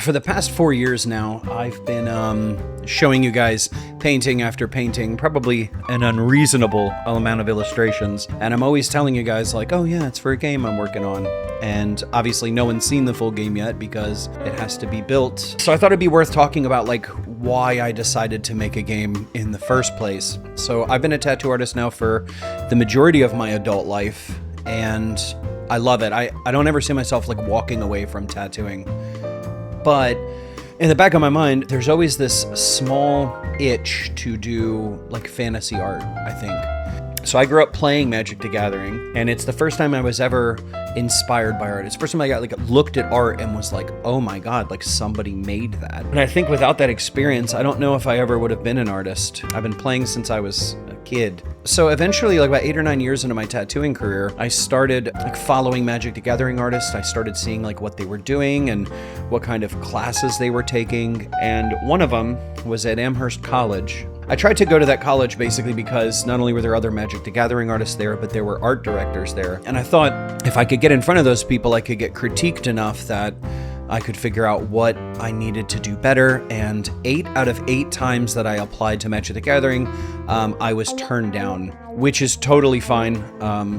For the past 4 years now, I've been showing you guys painting after painting, probably an unreasonable amount of illustrations, and I'm always telling you guys like, oh yeah, it's for a game I'm working on. And obviously no one's seen the full game yet because it has to be built. So I thought it'd be worth talking about like why I decided to make a game in the first place. So I've been a tattoo artist now for the majority of my adult life, and I love it. I don't ever see myself like walking away from tattooing. But in the back of my mind, there's always this small itch to do like fantasy art, I think. So I grew up playing Magic the Gathering, and it's the first time I was ever inspired by art. It's the first time I got looked at art and was like, oh my God, like somebody made that. And I think without that experience, I don't know if I ever would have been an artist. I've been playing since I was a kid. So eventually, like about 8 or 9 years into my tattooing career, I started like following Magic the Gathering artists. I started seeing like what they were doing and what kind of classes they were taking. And one of them was at Amherst College. I tried to go to that college basically because not only were there other Magic the Gathering artists there, but there were art directors there. And I thought if I could get in front of those people, I could get critiqued enough that I could figure out what I needed to do better. And 8 out of 8 times that I applied to Magic the Gathering, I was turned down, which is totally fine.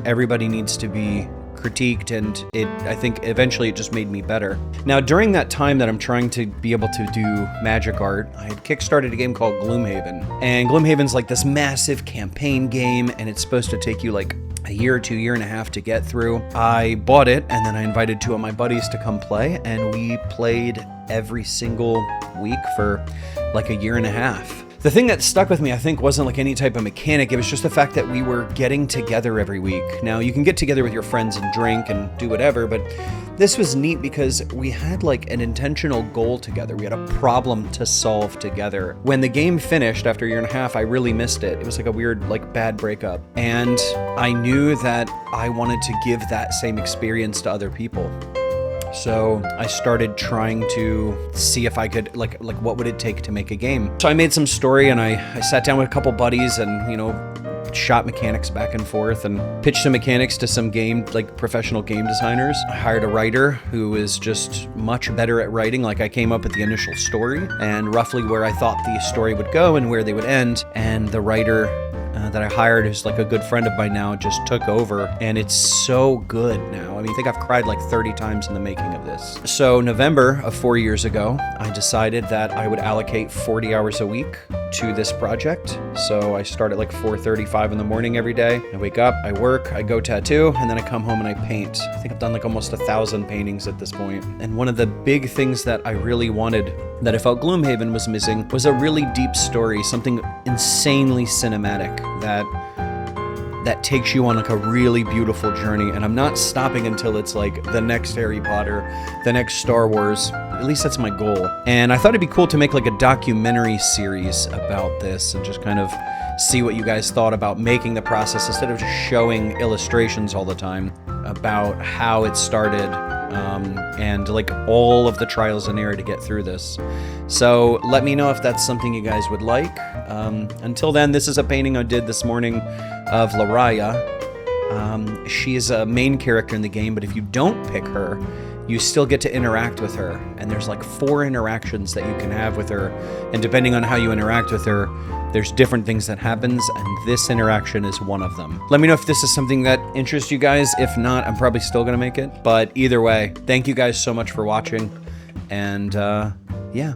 Everybody needs to be critiqued, and I think eventually it just made me better. Now, during that time that I'm trying to be able to do magic art, I had kickstarted a game called Gloomhaven. And Gloomhaven's like this massive campaign game, and it's supposed to take you like a year to year and a half to get through. I bought it, and then I invited 2 of my buddies to come play, and we played every single week for like a year and a half. The thing that stuck with me, I think, wasn't like any type of mechanic. It was just the fact that we were getting together every week. Now, you can get together with your friends and drink and do whatever, but this was neat because we had like an intentional goal together. We had a problem to solve together. When the game finished after a year and a half, I really missed it. It was like a weird, like bad breakup. And I knew that I wanted to give that same experience to other people. So I started trying to see if I could, like what would it take to make a game? So I made some story, and I sat down with a couple buddies and, shot mechanics back and forth and pitched some mechanics to some professional game designers. I hired a writer who is just much better at writing. Like I came up with the initial story and roughly where I thought the story would go and where they would end. And the writer that I hired, who's like a good friend of mine now, just took over, and it's so good now. I mean, I think I've cried like 30 times in the making of this. So November of 4 years ago, I decided that I would allocate 40 hours a week to this project. So I start at like 4:35 in the morning every day. I wake up, I work, I go tattoo, and then I come home and I paint. I think I've done like almost 1,000 paintings at this point. And one of the big things that I really wanted, that I felt Gloomhaven was missing, was a really deep story, something insanely cinematic that takes you on like a really beautiful journey. And I'm not stopping until it's like the next Harry Potter, the next Star Wars. At least that's my goal. And I thought it'd be cool to make like a documentary series about this and just kind of see what you guys thought about making the process instead of just showing illustrations all the time about how it started. And like all of the trials and error to get through this. So let me know if that's something you guys would like. Until then, this is a painting I did this morning of Laraya. She is a main character in the game, but if you don't pick her, you still get to interact with her. And there's like 4 interactions that you can have with her. And depending on how you interact with her, there's different things that happens, and this interaction is one of them. Let me know if this is something that interests you guys. If not, I'm probably still gonna make it. But either way, thank you guys so much for watching. And yeah.